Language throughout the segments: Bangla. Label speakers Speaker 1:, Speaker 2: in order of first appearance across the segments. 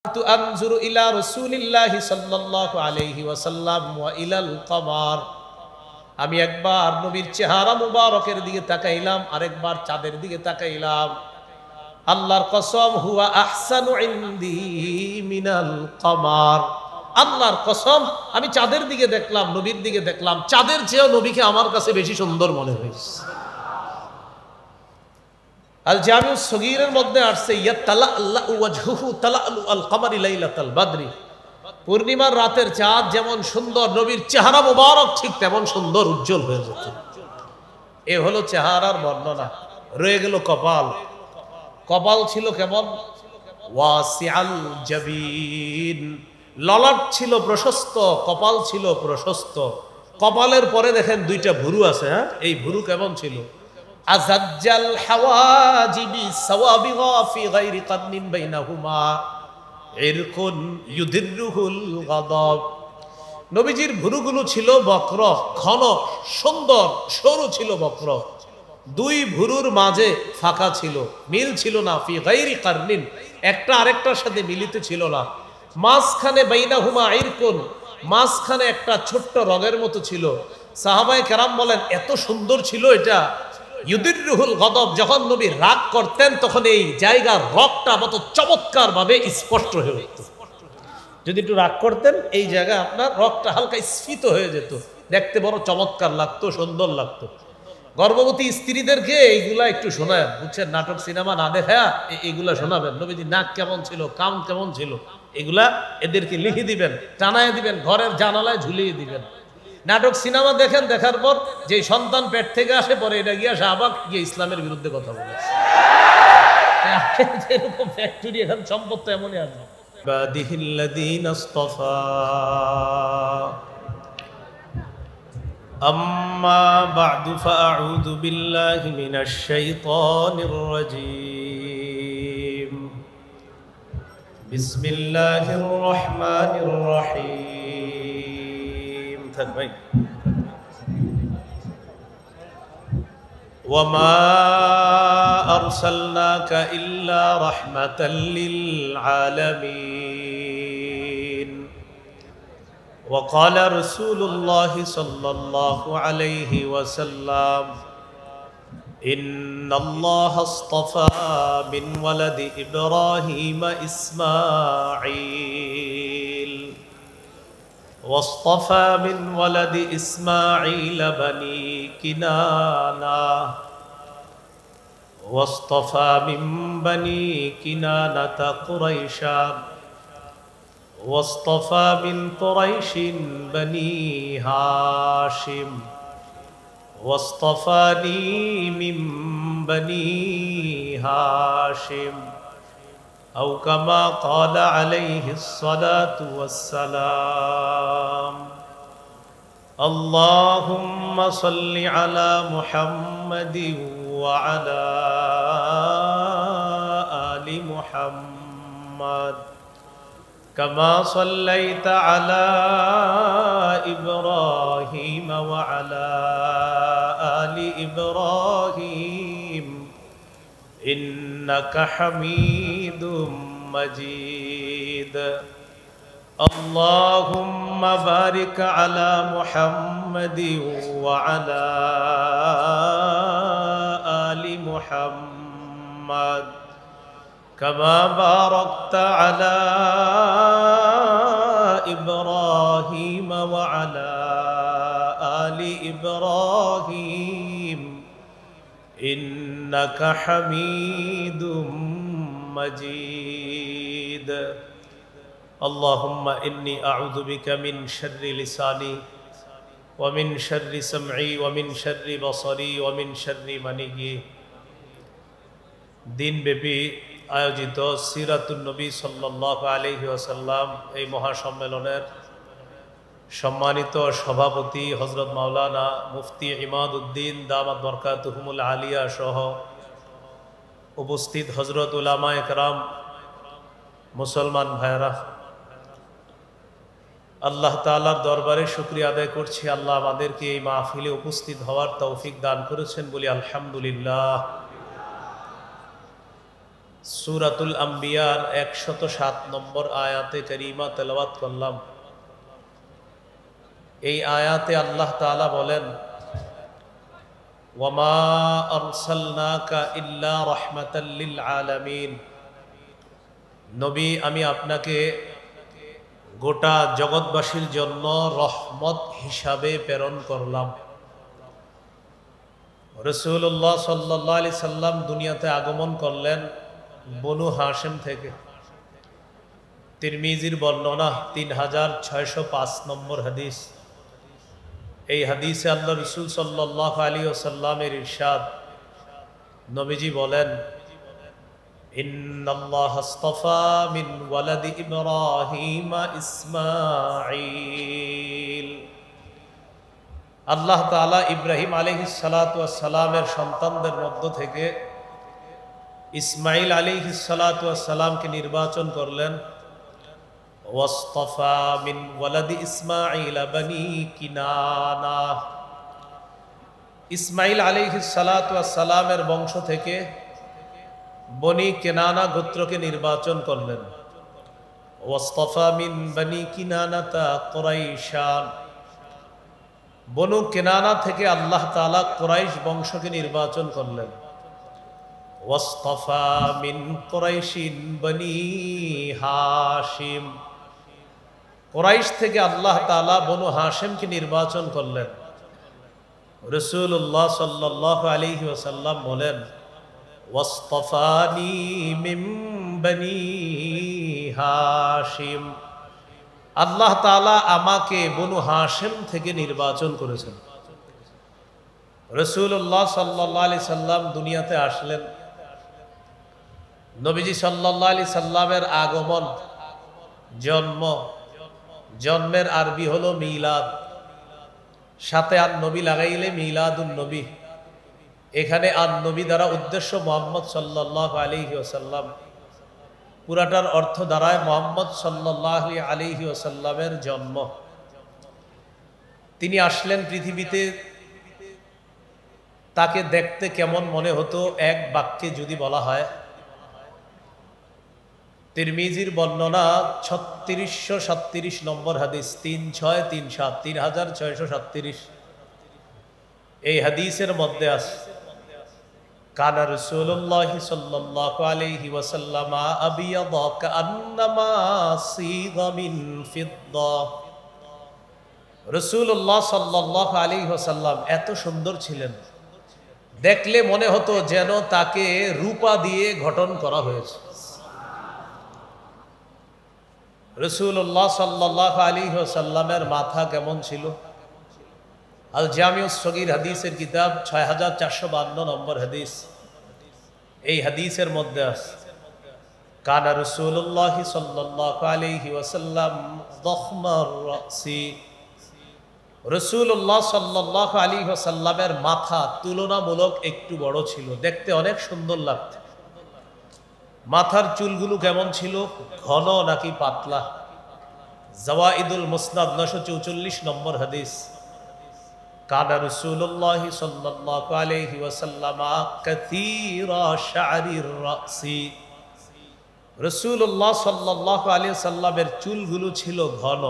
Speaker 1: আনজুরু ইলা রাসূলিল্লাহি সাল্লাল্লাহু আলাইহি ওয়াসাল্লাম ওয়া ইলাল কমার। আমি একবার নবীর চেহারা মুবারকের দিকে তাকাইলাম, আরেকবার চাঁদের দিকে তাকাইলাম। আল্লাহর কসম, হুয়া আহসানু ইনদি মিনাল কমার। আল্লাহর কসম, আমি চাঁদের দিকে দেখলাম, নবীর দিকে দেখলাম, চাঁদের চেয়েও নবীকে আমার কাছে বেশি সুন্দর মনে হয়েছে। আল জামিউস সগীরের মধ্যে আসছে ইয়াতালাল্লাহু ওয়াজহুহু তালালু আল কমারি লাইলাতাল বদরি। পূর্ণিমার রাতের চাঁদ যেমন সুন্দর, নবীর চেহারা মোবারক ঠিক তেমন সুন্দর, উজ্জ্বল হয়ে যেত। এ হলো চেহারার বর্ণনা। রয়ে গেল কপাল। কপাল ছিল কেমন? ওয়াসিআল জাবিন। ললাট ছিল প্রশস্ত, কপাল ছিল প্রশস্ত। কপালের পরে দেখেন দুইটা ভুরু আছে। হ্যাঁ, এই ভুরু কেমন ছিল? আযাজ্জাল হাওয়াজিবি সাওয়াবিগা ফি গায়রি কাদনিন বাইনাহুমা ইরকুন ইউদিররুহুল গাদাব। নবীজির ভুরুগুলো ছিল বক্র, ঘন, সুন্দর, সরু ছিল বক্র। দুই ভুরুর মাঝে ফাঁকা ছিল, মিল ছিল না। ফি গায়রি কারনিন, একটা আরেকটার সাথে মিলিত ছিল না। মাঝখানে বাইনাহুমা ইরকুন, মাঝখানে একটা ছোট্ট রগের মতো ছিল। সাহাবায়ে কেরাম বলেন এত সুন্দর ছিল এটা। ইউদিররুহুল গাদাব, যখন নবী রাগ করতেন তখন এই জায়গার রগটা মতো চমৎকার ভাবে স্পষ্ট হয়ে উঠত। যদি একটু রাগ করতেন এই জায়গায় আপনার রগটা হালকা স্ফীত হয়ে যেত, দেখতে বড় চমৎকার লাগতো, সুন্দর লাগতো। গর্ভবতী স্ত্রীদেরকে এইগুলা একটু শোনায়, বুঝছেন? নাটক সিনেমা না দেখা এইগুলা শোনাবেন। নবীজি নাক কেমন ছিল, কান কেমন ছিল, এগুলা এদেরকে লিখে দিবেন, টানায় দিবেন, ঘরের জানালায় ঝুলিয়ে দিবেন। নাটক সিনেমা দেখেন, দেখার পর যে সন্তান পেট থেকে আসে, পরে এটা গিয়া শাহবাগ গিয়ে ইসলামের বিরুদ্ধে কথা বলেছে। এরকম ফ্যাক্টরি এখন সম্পদ তো এমনই আছে। বাদিহিল্লাযীনা ইসতাফা আম্মা বা'দু ফাআউযু বিল্লাহি মিনাশ শাইতানির রাজীম। বিসমিল্লাহির রহমানির রহিম। থাক ভাই। ওয়ামা আরসালনাকা ইল্লা রাহমাতাল লিল আলামিন। وقال رسول الله صلى الله عليه وسلم إن الله اصطفى من ولد إبراهيم إسماعيل واصطفى من ولد إسماعيل بني كنانة واصطفى من بني كنانة قريشا واصطفى من قريش بني هاشم واصطفاني من بني هاشم أو كما قال عليه الصلاة والسلام. اللهم صل على محمد وعلى آل محمد كما صليت على إبراهيم وعلى آل إبراهيم إنك حميد مجيد. اللهم بارك على محمد وعلى آل محمد كما باركت على إبراهيم وعلى آل إبراهيم إنك حميد مجيد. اللهم إني أعوذ بك من شر لساني ومن شر سمعي ومن شر بصري ومن شر مني. দিন ব্যাপী আয়োজিত সিরাতুন নবী সাল্লাল্লাহু আলাইহি ওয়াসাল্লাম এই মহাসম্মেলনের সম্মানিত সভাপতি হযরত মাওলানা মুফতি ইমাদউদ্দিন দামাত বরকাতুহুমুল আলিয়া সহ উপস্থিত হযরত উলামায়ে কেরাম, মুসলমান ভাইরা, আল্লাহ তাআলার দরবারে শুকরিয়া আদায় করছি। আল্লাহ আমাদেরকে এই মাহফিলে উপস্থিত হওয়ার তৌফিক দান করেছেন বলি আলহামদুলিল্লাহ। সূরাতুল আম্বিয়ার 107 নম্বর আয়াতে কারিমা তেলাওয়াত করলাম। এই আয়াতে আল্লাহ তাআলা বলেন, ওয়ামা আরসালনাকা ইল্লা রাহমাতাল লিল আলামিন। নবী, আমি আপনাকে গোটা জগৎবাসীর জন্য রহমত হিসাবে প্রেরণ করলাম। রাসূলুল্লাহ সাল্লাল্লাহু আলাইহি সাল্লাম দুনিয়াতে আগমন করলেন বনু হাশিম থেকে। তিরমিজির বর্ণনা 3605 নম্বর হাদিস। এই হাদিসে আল্লাহ রাসূল সাল্লাল্লাহু আলাইহি ওয়াসাল্লামের ইরশাদ, নবীজি বলেন, ইন্নাল্লাহ আসতাফা মিন ওয়ালাদি ইব্রাহিম ইসমাঈল। আল্লাহ তাআলা ইব্রাহিম আলাইহিস সালাতু ওয়াস সালামের সন্তানদের মধ্য থেকে ইসমাঈল আলাইহিস সালাতু ওয়াস সালামকে নির্বাচন করলেন। ওয়াসতাফা মিন ওয়ালাদি ইসমাঈল বানি কিনানা। ইসমাঈল আলাইহিস সালাতু ওয়াস সালামের বংশ থেকে বনি কেনানা গোত্রকে নির্বাচন করলেন। ওয়াসতাফা মিন বনি কিনানাতা কুরাইশান। বনু কেনানা থেকে আল্লাহ তাআলা কুরাইশ বংশকে নির্বাচন করলেন। ওয়াসতাফা মিন কুরাইশিন বনি হাশিম। কুরাইশ থেকে আল্লাহ তাআলা বনু হাশিমকে নির্বাচন করলেন। রাসূলুল্লাহ সাল্লাল্লাহু আলাইহি ওয়াসাল্লাম বলেন, ওয়াসতাফানি মিন বনি হাশিম। আল্লাহ তাআলা আমাকে বনু হাশিম থেকে নির্বাচন করেছেন। রাসূলুল্লাহ সাল্লাল্লাহু আলাইহি সাল্লাম দুনিয়াতে আসলেন। নবীজি সাল্লাল্লাহু আলাইহি সাল্লামের আগমন, জন্মের আরবি হলো মিলাদ। সাথে আর নবী লাগাইলে মিলাদুন নবী। এখানে আর নবী দ্বারা উদ্দেশ্য মুহাম্মদ সাল্লাল্লাহু আলাইহি ওয়াসাল্লাম। পুরাটার অর্থ দাঁড়ায় মুহাম্মদ সাল্লাল্লাহু আলাইহি ওয়াসাল্লামের জন্ম। তিনি আসলেন পৃথিবীতে। তাকে দেখতে কেমন মনে হতো এক বাক্যে যদি বলা হয়, তিরমিজির বর্ণনা 3637 নম্বর হাদিস, 3637। এই হাদিসের মধ্যে আছে, কানা রাসূলুল্লাহ সাল্লাল্লাহু আলাইহি ওয়াসাল্লাম আবিয়াদা কান্নামা সিগা মিন ফিদ্দা। রাসূলুল্লাহ সাল্লাল্লাহু আলাইহি ওয়াসাল্লাম এত সুন্দর ছিলেন, দেখলে মনে হতো যেন তাকে রূপা দিয়ে গঠন করা হয়েছে। রাসূলুল্লাহ সাল্লাল্লাহু আলাইহি ওয়াসাল্লামের মাথা কেমন ছিল? আল জামিউস সগীর হাদিসের কিতাব 6452 নম্বর হাদিস। এই হাদিসের মধ্যে আছে, কানা রাসূলুল্লাহ সাল্লাল্লাহু আলাইহি ওয়াসাল্লাম যখমার রাসি। রাসূলুল্লাহ সাল্লাল্লাহু আলাইহি ওয়াসাল্লামের মাথা তুলনামূলক একটু বড় ছিল, দেখতে অনেক সুন্দর লাগতো। মাথার চুলগুলো কেমন ছিল? ঘন নাকি পাতলা? জাওয়াইদুল মুসনাদ 944 নম্বর হাদিস। কানা রাসূলুল্লাহ সাল্লাল্লাহু আলাইহি ওয়াসাল্লাম কাসীরা শা'রির রাসি। রাসূলুল্লাহ সাল্লাল্লাহু আলাইহি ওয়াসাল্লামের চুলগুলো ছিল ঘন।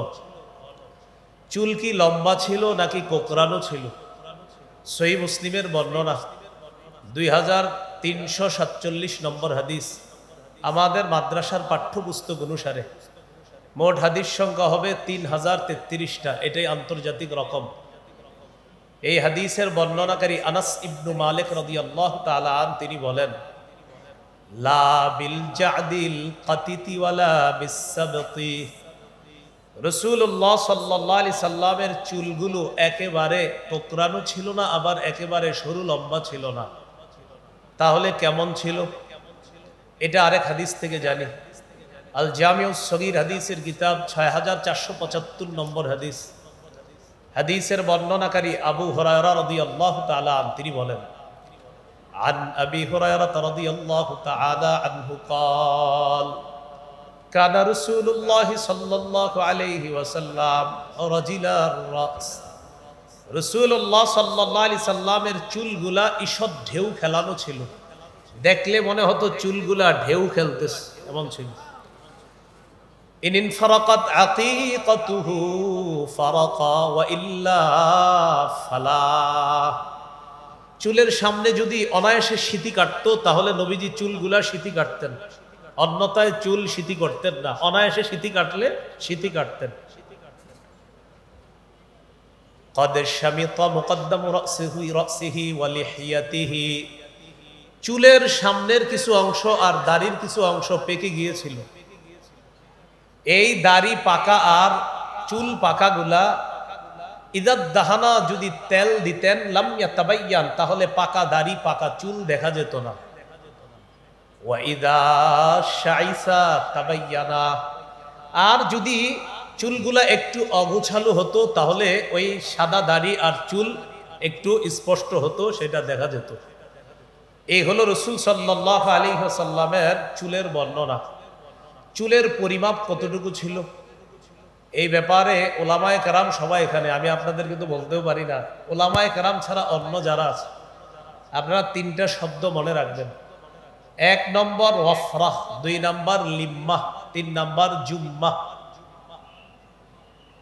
Speaker 1: চুল কি লম্বা ছিল নাকি কোকড়ানো ছিল? সহিহ মুসলিমের বর্ণনা 2347 নম্বর হাদিস। আমাদের মাদ্রাসার পাঠ্যপুস্তক অনুসারে মোট হাদিস সংখ্যা হবে 3033টা। এটাই আন্তর্জাতিক রকম। এই হাদিসের বর্ণনাকারী আনাস ইবনু মালিক রাদিয়াল্লাহু তাআলা আন, তিনি বলেন, লা বিল জাদিল কাতিতি ওয়ালা বিসসাবতি। রাসূলুল্লাহ সাল্লাল্লাহু আলাইহি সাল্লামের চুলগুলো একেবারে কোকড়ানো ছিল না, আবার একেবারে সরু লম্বা ছিল না। তাহলে কেমন ছিল? এটা আরেক হাদিস থেকে জানি। আল জামিউস সগীর হাদিসের কিতাব 6475 নম্বর হাদিস। হাদিসের বর্ণনাকারী আবু হুরায়রা রাদিয়াল্লাহু তাআলা আন, তিনি বলেন, আন আবি হুরায়রা রাদিয়াল্লাহু তাআলা আনহু قال কানা রাসূলুল্লাহ সাল্লাল্লাহু আলাইহি ওয়াসাল্লাম রাজিলার রাস। রাসূলুল্লাহ সাল্লাল্লাহু আলাইহি সাল্লামের চুলগুলা ঈষৎ ঢেউ খেলানো ছিল, দেখলে মনে হতো চুলগুলা ঢেউ খেলতেছে, এমন ছিল। ইন ইনফারাকাত আতীকাতুহু ফারাকা ওয়া ইল্লা ফালা। চুলের সামনে যদি অনায়াসে সিঁথি কাটতো তাহলে নবীজি চুলগুলা সিঁথি কাটতেন, অন্যথায় চুল সিঁথি করতেন না। অনায়াসে সিঁথি কাটলে সিঁথি কাটতেন। قد شمط مقدم رأسه ولحيته। চুলের সামনের কিছু অংশ আর দাড়ির কিছু অংশ পেকে গিয়েছিল। এই দাড়ি পাকা আর চুল পাকাগুলা ইদাদ দাহানা যদি তেল দিতেন লাম ইয়াতাবায়্যান, তাহলে পাকা দাড়ি পাকা চুল দেখা যেত না। ওয়া ইদা শাইসা তাবায়্যানা, আর যদি চুলগুলা একটু অগোছালো হতো তাহলে ওই সাদা দাড়ি আর চুল একটু স্পষ্ট হতো, সেটা দেখা যেত। এই হলো রাসূল সাল্লাল্লাহু আলাইহি ওয়াসাল্লামের চুলের বর্ণনা। চুলের পরিমাপ কতটুকু ছিল এই ব্যাপারে ওলামায়ে কেরাম সবাই এখানে, আমি আপনাদের কিন্তু বলতেও পারি না। ওলামায়ে কেরাম ছাড়া অন্য যারা আছে আপনারা তিনটা শব্দ মনে রাখবেন। 1 নম্বর ওয়াফরাহ, 2 নম্বর লিম্মাহ, 3 নম্বর জুম্মাহ।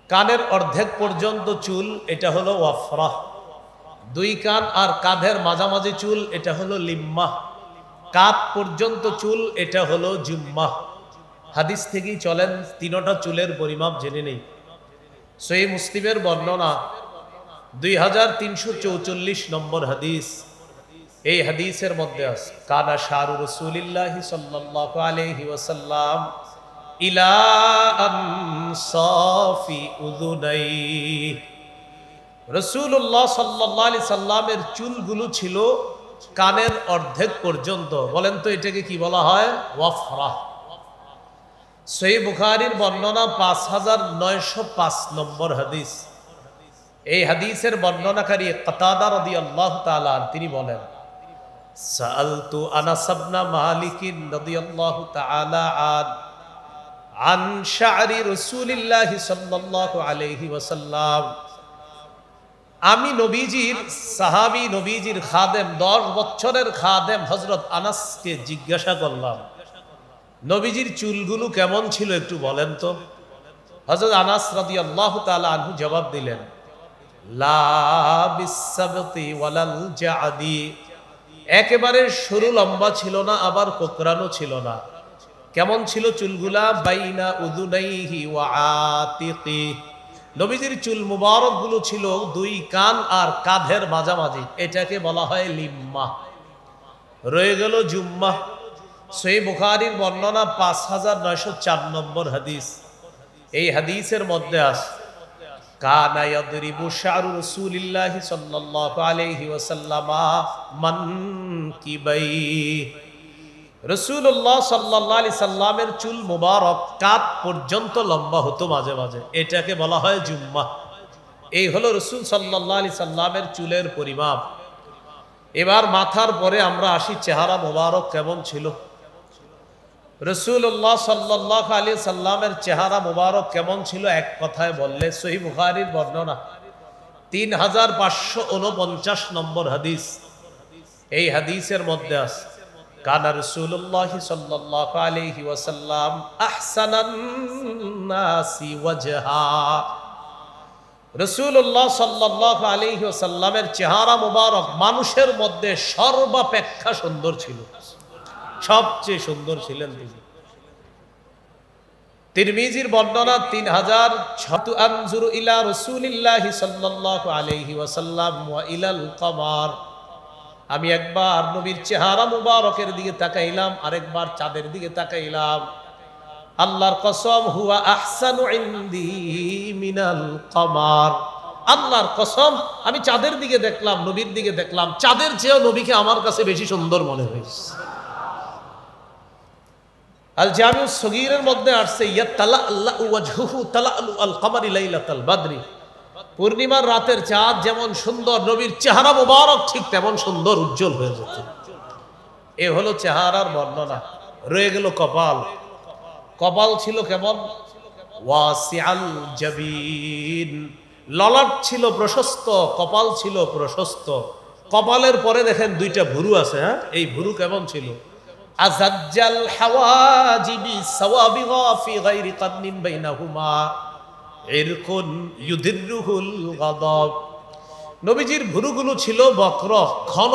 Speaker 1: কানের অর্ধেক পর্যন্ত চুল, এটা হলো ওয়াফরাহ। 2 কান আর কাঁধের মাঝামাঝি চুল, এটা হলো লিম্মাহ। কাঁধ পর্যন্ত চুল, এটা হলো জুম্মাহ। হাদিস থেকেই চলেন, তিনটা চুলের পরিমাপ জেনে নেই। সহিহ মুসলিমের বর্ণনা 2344 নম্বর হাদিস। এই হাদিসের মধ্যে আছে কানা শারু রাসূলিল্লাহি সাল্লাল্লাহু আলাইহি ওয়াসাল্লাম ইলা আনসাফি উযুনাই। রাসূলুল্লাহ সাল্লাল্লাহু আলাইহি সাল্লামের চুলগুলো ছিল কানের অর্ধেক পর্যন্ত। বলেন তো এটাকে কি বলা হয়? ওয়াফরাহ। সহিহ বুখারীর বর্ণনা 5905 নম্বর হাদিস। এই হাদিসের বর্ণনাকারী কাতাদা রাদিয়াল্লাহু তাআলা তিনি বলেন, সাআলতু আনাস ইবনে মালিক রাদিয়াল্লাহু তাআলা আন শা'রি রাসূলিল্লাহি সাল্লাল্লাহু আলাইহি ওয়াসাল্লাম। আমি নবীজির সাহাবী, নবীজির খাদেম, 10 বছরের খাদেম হযরত আনাসকে জিজ্ঞাসা করলাম, নবীজির চুলগুলো কেমন ছিল একটু বলেন তো। হযরত আনাস রাদিয়াল্লাহু তাআলা আনহু জবাব দিলেন, লা বিসাবতি ওয়ালাল জাদি। একেবারে সরু লম্বা ছিল না, আবার কোকড়ানো ছিল না। কেমন ছিল চুলগুলা? বাইনা উযুনাইহি ওয়া আতিকি। নবীজির চুল মুবারক গুলো ছিল 2 কান আর কাঁধের মাঝামাঝি, এটাকে বলা হয় লিম্মা। রয়ে গেল জুম্মা। সহিহ বুখারীর বর্ণনা 5904 নম্বর হাদিস। এই হাদিসের মধ্যে আছে কানা ইয়াদরিবু শা'রু রাসূলিল্লাহি সাল্লাল্লাহু আলাইহি ওয়াসাল্লাম মানকিবাই। রাসূলুল্লাহ সাল্লাল্লাহু আলাইহি সাল্লামের চুল মুবারক কাঁধ পর্যন্ত লম্বা হতো মাঝে মাঝে, এটাকে বলা হয় জুম্মা। এই হলো রাসূল সাল্লাল্লাহু আলাইহি সাল্লামের চুলের পরিমাপ। এবার মাথার পরে আমরা আসি চেহারা মুবারক কেমন ছিল। রাসূলুল্লাহ সাল্লাল্লাহু আলাইহি সাল্লামের চেহারা মুবারক কেমন ছিল এক কথায় বললে সহিহ বুখারীর বর্ণনা 3549 নম্বর হাদিস। এই হাদিসের মধ্যে আছে কানা রাসূলুল্লাহ সাল্লাল্লাহু আলাইহি ওয়াসাল্লাম আহসানান নাসি ওয়াজহা। রাসূলুল্লাহ সাল্লাল্লাহু আলাইহি ওয়াসাল্লামের চেহারা মুবারক মানুষের মধ্যে সর্বাপেক্ষা সুন্দর ছিল, সবচেয়ে সুন্দর ছিলেন তিনি। তিরমিজির বর্ণনা 3006 আনজুরু ইলা রাসূলিল্লাহি সাল্লাল্লাহু আলাইহি ওয়াসাল্লাম ওয়া ইলাল কমার। আমি একবার নবীর চেহারা মুবারকের দিকে তাকাইলাম, আরেকবার চাঁদের দিকে তাকাইলাম। আল্লাহর কসম, হুয়া আহসানু ইনদি মিনাল কমার। আল্লাহর কসম, আমি চাঁদের দিকে দেখলাম, নবীর দিকে দেখলাম, চাঁদের চেয়েও নবীকে আমার কাছে বেশি সুন্দর মনে হয়েছে। আল জামিউস সগীরের মধ্যে আসছে ইয়াতালাল্লাহু ওয়াজহুহু তালালু আল কমারি লাইলাতাল বদরি। পূর্ণিমার রাতের চাঁদ যেমন সুন্দর, নবীর চেহারা মুবারক ঠিক তেমন সুন্দর উজ্জ্বল হয়ে যেত। এ হলো চেহারার বর্ণনা। রয়ে গেল কপাল। কপাল ছিল কেমন? ওয়াসিআল জাবিন। ললাট ছিল প্রশস্ত, কপাল ছিল প্রশস্ত। কপালের পরে দেখেন দুইটা ভুরু আছে। হ্যাঁ, এই ভুরু কেমন ছিল? আজাজ্জাল হাওয়াজিবি সাওয়াবিগা ফি গায়রি কাদনিন বাইনাহুমা ইরকুন ইউদিররুহুল গাদাব। নবীজির ভুরুগুলো ছিল বক্র, ঘন,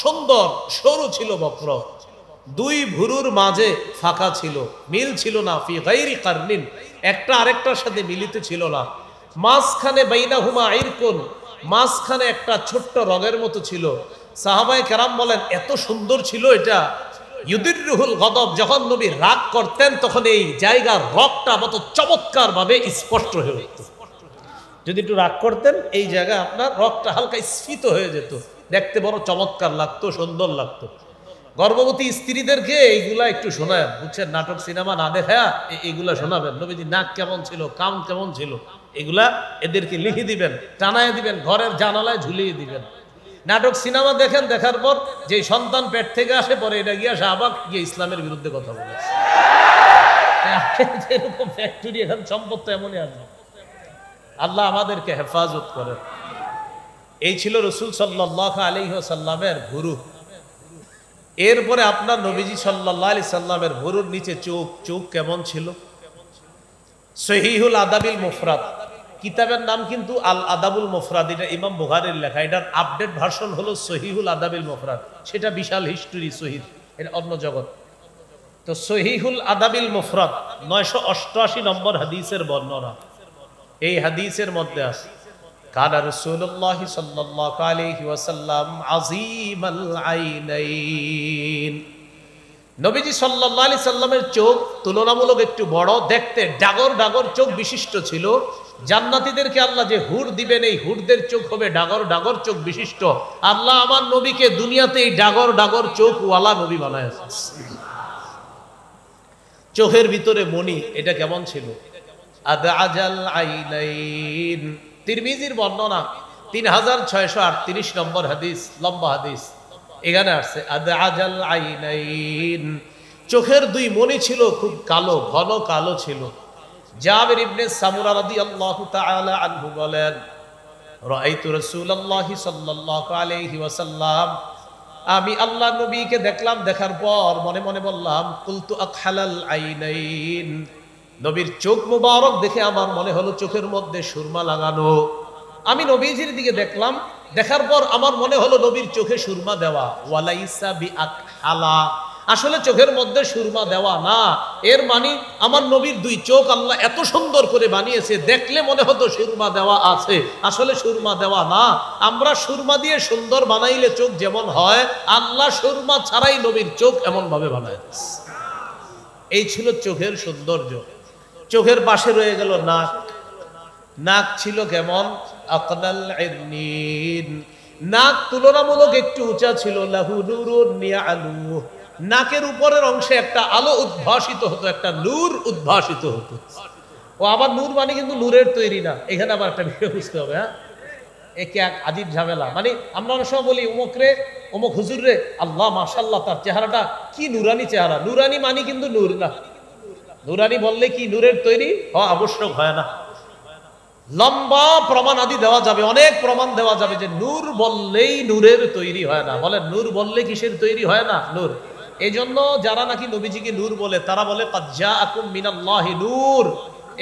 Speaker 1: সুন্দর, সরু ছিল বক্র। দুই ভুরুর মাঝে ফাঁকা ছিল, মিল ছিল না। ফি গায়রি কারনিন, একটা আরেকটার সাথে মিলিত ছিল না। মাঝখানে বাইনাহুমা ইরকুন, মাঝখানে একটা ছোট্ট রগের মতো ছিল। সাহাবায়ে কেরাম বলেন এত সুন্দর ছিল এটা। ইউদিররুহুল গদব, যখন নবী রাগ করতেন তখন এই জায়গার রগটা মত চমৎকার ভাবে স্পষ্ট হয়ে উঠত। যদি একটু রাগ করতেন এই জায়গায় আপনার রগটা হালকা স্ফীত হয়ে যেত, দেখতে বড় চমৎকার লাগতো, সুন্দর লাগতো। গর্ভবতী স্ত্রীদেরকে এইগুলা একটু শোনায়, বুঝছেন, নাটক সিনেমা না দেখা এইগুলা শোনাবেন। নবীজি নাক কেমন ছিল, কান কেমন ছিল, এগুলা এদেরকে লিখে দিবেন, টানায় দিবেন, ঘরের জানালায় ঝুলিয়ে দিবেন। নাটক সিনেমা দেখেন, দেখার পর যে সন্তান পেট থেকে আসে পরে এটা গিয়া শাহবাগ গিয়ে ইসলামের বিরুদ্ধে কথা বলেছে। এরকম ফ্যাক্টরি এখন সম্পদ তো এমনই আসবে। আল্লাহ আমাদেরকে হেফাজত করেন। এই ছিল রাসূল সাল্লাল্লাহু আলাইহি ওয়াসাল্লামের ভুরু। এরপরে আপনার নবীজি সাল্লাল্লাহু আলাইহি সাল্লামের ভুরুর নিচে চোখ, চোখ কেমন ছিল? সহিহুল আদাবিল মুফরাদ কিতাবের নাম কিন্তু আল আদাবুল মুফরাদ, এটা ইমাম বুখারীর লেখা। এটার আপডেট ভার্সন হলো সহিহুল আদাবিল মুফরাদ, সেটা বিশাল হিস্টোরি, সহিহ, এটা অন্য জগৎ। তো সহিহুল আদাবিল মুফরাদ 988 নম্বর হাদিসের বর্ণনা। এই হাদিসের মধ্যে আছে কানা রাসূলুল্লাহ সাল্লাল্লাহু আলাইহি ওয়াসাল্লাম আযীমাল আইনাইন। নবীজি সাল্লাল্লাহু আলাইহি সাল্লামের চোখ তুলনামূলক একটু বড়, দেখতে ডাগর ডাগর চোখ বিশিষ্ট ছিল। জান্নাতীদেরকে আল্লাহ যে হুর দিবেন, এই হুরদের চোখ হবে ডাগর ডাগর চোখ বিশিষ্ট। আল্লাহ আমার নবীকে দুনিয়াতে এই ডাগর ডাগর চোখ ওয়ালা নবী বানায়েছে। চোখের ভিতরে মণি, এটা কেমন ছিল? আদআজাল আইনাইন। তিরমিজির বর্ণনা 3638 নম্বর হাদিস, লম্বা হাদিস। এখানে আসছে আদআজাল আইনাইন, চোখের দুই মণি ছিল খুব কালো, ঘন কালো ছিল। জাবির ইবনে সামুরা রাদিয়াল্লাহু তাআলা আনহু বলেন, রাআইতু রাসূলুল্লাহ সাল্লাল্লাহু আলাইহি ওয়াসাল্লাম, আমি আল্লাহ নবীকে দেখলাম, দেখার পর মনে মনে বললাম, কুলতু আকহালাল আইনাইন, নবীর চোখ মুবারক দেখে আমার মনে হলো চোখের মধ্যে সুরমা লাগানো। আমি নবীজির দিকে দেখলাম, দেখার পর আমার মনে হলো নবীর চোখে সুরমা দেওয়া। ওয়ালাইসা বিআকহালা, আসলে চোখের মধ্যে সুরমা দেওয়া না। এর মানে আমার নবীর দুই চোখ আল্লাহ এত সুন্দর করে বানিয়েছে, দেখলে মনে হতো সুরমা দেওয়া আছে, আসলে সুরমা দেওয়া না। আমরা সুরমা দিয়ে সুন্দর বানাইলে চোখ যেমন হয়, আল্লাহ সুরমা ছাড়াই নবীর চোখ এমন ভাবে বানায়। এই ছিল চোখের সৌন্দর্য। চোখের পাশে রয়ে গেল নাক। নাক ছিল কেমন? আকনাল ইরনিন, নাক তুলনামূলক একটু উঁচা ছিল। লাহু নূরুন ইয়ালু, নাকের উপরের অংশে একটা আলো উদ্ভাসিত হতো, একটা নূর উদ্ভাসিত হতো। ও আবার নূর মানে কিন্তু নূরের তৈরি না, এখানে আবার একটা বিষয় বুঝতে হবে। হ্যাঁ, একে এক আজীব ঝামেলা। মানে আমরা অনেক সময় বলি অমুক রে, অমুক হুজুর রে, আল্লাহ মাশাআল্লাহ তার চেহারাটা কি নুরানি চেহারা। নুরানি মানে কিন্তু নূর না। নুরানি বললে কি নূরের তৈরি হওয়া আবশ্যক হয় না। লম্বা প্রমাণ আদি দেওয়া যাবে, অনেক প্রমাণ দেওয়া যাবে যে নূর বললেই নূরের তৈরি হয় না। বলে নূর বললে কিসের তৈরি হয় না? নূর। এই জন্য যারা নাকি নবীজিকে নূর বলে, তারা বলে কাদ জাআকুম মিনাল্লাহি নূর,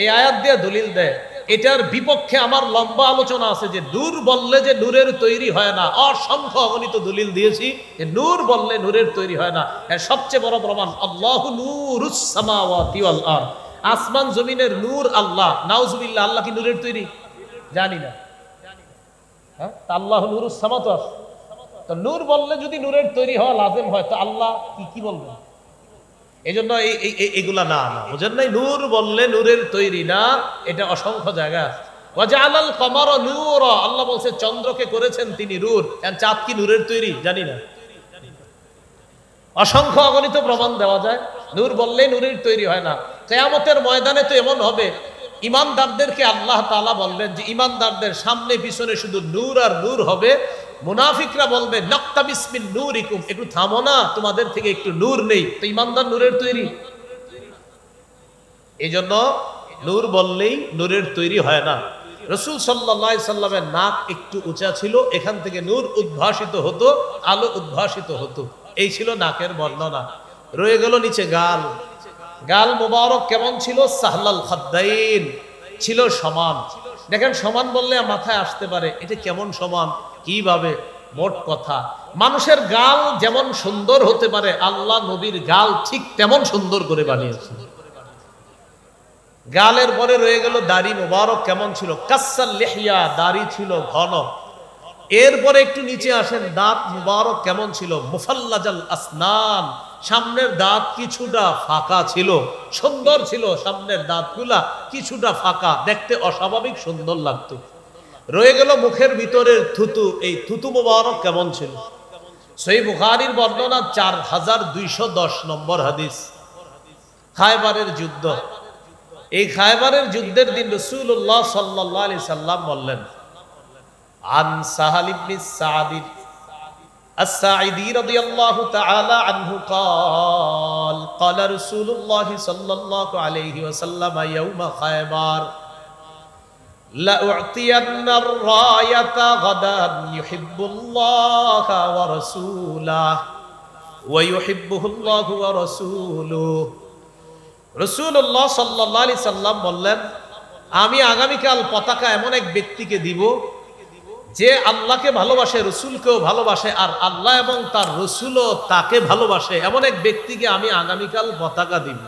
Speaker 1: এই আয়াত দিয়ে দলিল দেয়। এটার বিপক্ষে আমার লম্বা আলোচনা আছে যে নূর বললে যে নূরের তৈরি হয় না। অসংখ্য অগণিত দলিল দিয়েছি যে নূর বললে নূরের তৈরি হয় না। এর সবচেয়ে বড় প্রমাণ আল্লাহু নূরুস সামাওয়াতি ওয়াল আরদ, আসমান জমিনের নূর আল্লাহ। নাউজুবিল্লাহ, আল্লাহ কি নূরের তৈরি? জানি না। হ্যাঁ, আল্লাহু নূরুস সামাওয়াতি, তো নূর বললে যদি নূরের তৈরি হওয়া লাজেম হয়, তো আল্লাহ কি বলবেন? এই জন্য এগুলা না না বুঝেন নাই, নূর বললে নূরের তৈরি না, এটা অসংখ্য জায়গা আছে। ওয়াজআলাল কমারা নূরা, আল্লাহ বলছে চন্দ্রকে করেছেন তিনি নূর। চাঁদ কি নূরের তৈরি? জানি না। অসংখ্য অগণিত প্রমাণ দেওয়া যায়, নূর বললে নূরের তৈরি হয় না। কিয়ামতের ময়দানে তো এমন হবে, ইমানদারদেরকে আল্লাহ তাআলা বলবেন যে ইমানদারদের সামনে পিছনে শুধু নূর আর নূর হবে। মুনাফিকরা বলবে নাক্তাবিস মিন নূরিকুম, একটু থামো না, তোমাদের থেকে একটু নূর নেই। তো ইমানদার নূরের তৈরি। এই জন্য নূর বললেই নূরের তৈরি হয় না। রাসূল সাল্লাল্লাহু আলাইহি সাল্লামের নাক একটু উঁচা ছিল, এখান থেকে নূর উদ্ভাসিত হতো, আলো উদ্ভাসিত হতো। এই ছিল নাকের বর্ণনা। রয়ে গেল নিচে গাল। গাল মোবারক কেমন ছিল? সাহলাল খাদ্দাইন, ছিল সমান। দেখেন সমান বললে মাথায় আসতে পারে এটা কেমন সমান, কিভাবে? মোট কথা মানুষের গাল যেমন সুন্দর হতে পারে, আল্লাহ নবীর গাল ঠিক তেমন সুন্দর করে বানিয়েছেন। গালের পরে রয়ে গেল দাড়ি মোবারক কেমন ছিল? কাসাল লিহিয়া, দাড়ি ছিল ঘন। এরপরে একটু নিচে আসেন, দাঁত মুবারক কেমন ছিল? মুফাল্লাজাল আসনান, সামনের দাঁত কিছুটা ফাঁকা ছিল, সুন্দর ছিল সামনের দাঁতগুলা, কিছুটা ফাঁকা, দেখতে অস্বাভাবিক সুন্দর লাগতো। রয়ে গেল মুখের ভিতরের থুতু, এই থুতু মুবারক কেমন ছিল? সহিহ বুখারীর বর্ণনা 4210 নম্বর হাদিস। খায়বারের যুদ্ধ, এই খায়বারের যুদ্ধের দিন রাসূলুল্লাহ সাল্লাল্লাহু আলাইহি সাল্লাম বললেন, আন সাহাল ইবনে সা'দ আস-সাঈদী রাদিয়াল্লাহু তাআলা আনহু قال قال رسول الله صلى الله عليه وسلم يوم خيبر لا اعطين الرايه غدا يحب الله ورسوله ويحبه الله ورسوله। রাসূলুল্লাহ সাল্লাল্লাহু আলাইহি সাল্লাম বললেন, আমি আগামীকাল পতাকা এমন এক ব্যক্তিকে দিব যে আল্লাহকে ভালোবাসে, রসুলকেও ভালোবাসে, আর আল্লাহ এবং তার রসুলও তাকে ভালোবাসে, এমন এক ব্যক্তিকে আমি আগামীকাল পতাকা দিব।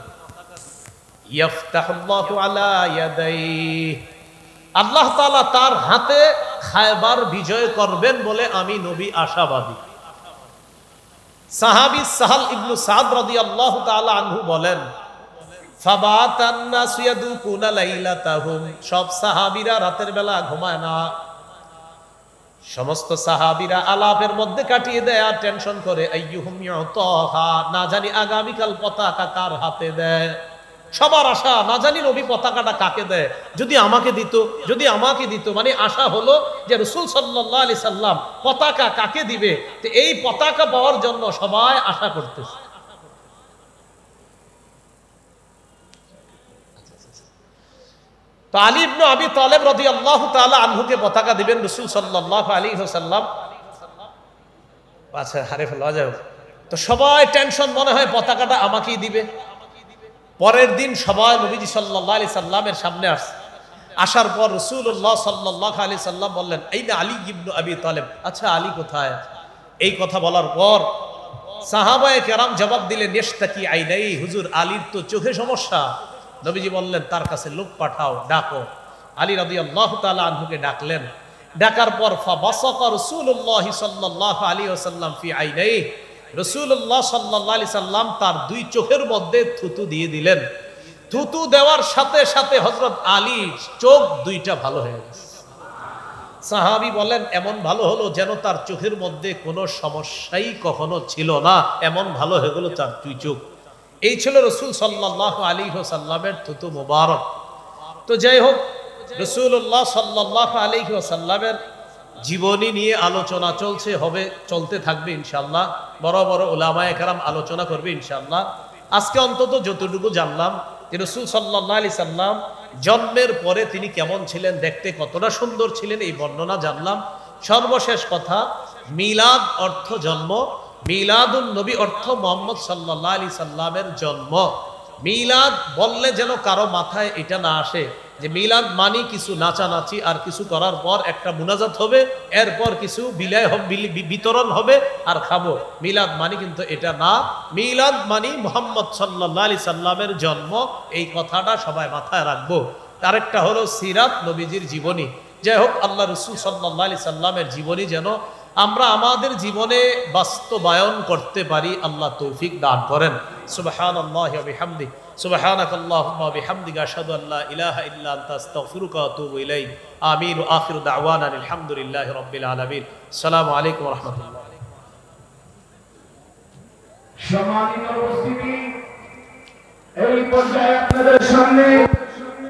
Speaker 1: ইয়াফতাহুল্লাহু আলা ইয়াদাইহি, আল্লাহ তাআলা তার হাতে খায়বার বিজয় করবেন বলে আমি নবী আশাবাদী। সাহাবী সাহাল ইবনে সাদ রাদিয়াল্লাহু তাআলা আনহু বলেন, ফাবাতান নাসু ইয়াদুকুনা লাইলাতাহুম, সব সাহাবীরা রাতের বেলা ঘুমায় না, সমস্ত সাহাবীরা আলাপের মধ্যে কাটিয়ে দেয় আর টেনশন করে, আইয়ুহুম ইউতাহা, না জানি আগামীকাল পতাকা কার হাতে দেয়। সবার আশা, না জানি নবী পতাকাটা কাকে দেয়, যদি আমাকে দিত, যদি আমাকে দিত, মানে আশা হলো যে রাসূল সাল্লাল্লাহু আলাইহি সাল্লাম পতাকা কাকে দিবে। তো এই পতাকা পাওয়ার জন্য সবাই আশা করতেছে। তো আলী ইবনে আবি তালেব রাদিয়াল্লাহু তাআলা আনহুকে পতাকা দিবেন রাসূল সাল্লাল্লাহু আলাইহি ওয়াসাল্লাম। আচ্ছা, হারে ফেলা যাও। তো সবাই টেনশন, মনে হয় পতাকাটা আমাকেই দিবে। পরের দিন সবাই নবীজি সাল্লাল্লাহু আলাইহি সাল্লামের সামনে আসছে। আসার পর রাসূলুল্লাহ সাল্লাল্লাহু আলাইহি সাল্লাম বললেন, আইনা আলী ইবনে আবি তালেব, আচ্ছা আলী কোথায়? এই কথা বলার পর সাহাবায়ে কেরাম জবাব দিলেন, ইশতাকি আইনাই, হুজুর আলীর তো চোখে সমস্যা। নবীজি বললেন, তার কাছে লোক পাঠাও, ডাকো। আলী রাদিয়াল্লাহু তাআলা আনহুকে ডাকলেন। ডাকার পর ফাবাসাকা রাসূলুল্লাহ সাল্লাল্লাহু আলাইহি ওয়াসাল্লাম ফি আইনাইহি, রাসূলুল্লাহ সাল্লাল্লাহু আলাইহি সাল্লাম তার দুই চোখের মধ্যে থুতু দিয়ে দিলেন। থুতু দেওয়ার সাথে সাথে হযরত আলী চোখ দুইটা ভালো হয়ে গেছে। সাহাবী বলেন, এমন ভালো হলো যেন তার চোখের মধ্যে কোনো সমস্যাই কখনো ছিল না, এমন ভালো হয়ে গেল তার দুই চোখ। এই ছিল রাসূল সাল্লাল্লাহু আলাইহি ওয়াসাল্লামের থুতু মুবারক। তো যাই হোক, রাসূলুল্লাহ সাল্লাল্লাহু আলাইহি ওয়াসাল্লামের জীবনী নিয়ে আলোচনা চলতে থাকবে ইনশাআল্লাহ। বড় বড় উলামায়ে কেরাম আলোচনা করবে ইনশাআল্লাহ। আজকে অন্তত যতটুকু জানলাম যে রাসূল সাল্লাল্লাহু আলাইহি সাল্লাম জন্মের পরে তিনি কেমন ছিলেন, দেখতে কতটা সুন্দর ছিলেন, এই বর্ণনা জানলাম। সর্বশেষ কথা, মিলাদ অর্থ জন্ম, মিলাদুন নবী অর্থ মুহাম্মদ সাল্লাল্লাহু আলাইহি সাল্লামের জন্ম। মিলাদ বললে যেন কারো মাথায় এটা না আসে যে মিলাদ মানি কিছু নাচানাচি আর কিছু করার পর একটা মুনাজাত হবে, এরপর কিছু বিতরণ হবে আর খাবো। মিলাদ মানি কিন্তু এটা না। মিলাদ মানি মুহাম্মদ সাল্লাল্লাহু আলাইহি সাল্লামের জন্ম, এই কথাটা সবাই মাথায় রাখবো। আরেকটা হলো সিরাত, নবীজির জীবনী। যাই হোক, আল্লাহ রাসূল সাল্লাল্লাহু আলাইহি সাল্লামের জীবনী যেন আমরা আমাদের জীবনে বাস্তবায়ন করতে পারি, আল্লাহ তৌফিক দান করেন। সুবহানাল্লাহি ওয়া বিহামদিহি, সুবহানাকাল্লাহুম্মা ওয়া বিহামদিকা আশহাদু আল্লা ইলাহা ইল্লা আনতা আস্তাগফিরুকা ওয়া আতুবু ইলাইক। আমিন ওয়া আখিরু দাওয়ানা আলহামদুলিল্লাহি রাব্বিল আলামিন। আসসালামু আলাইকুম ওয়া রাহমাতুল্লাহ।
Speaker 2: সম্মানিত উপস্থিতি, এই পর্যায়ে আপনাদের সামনে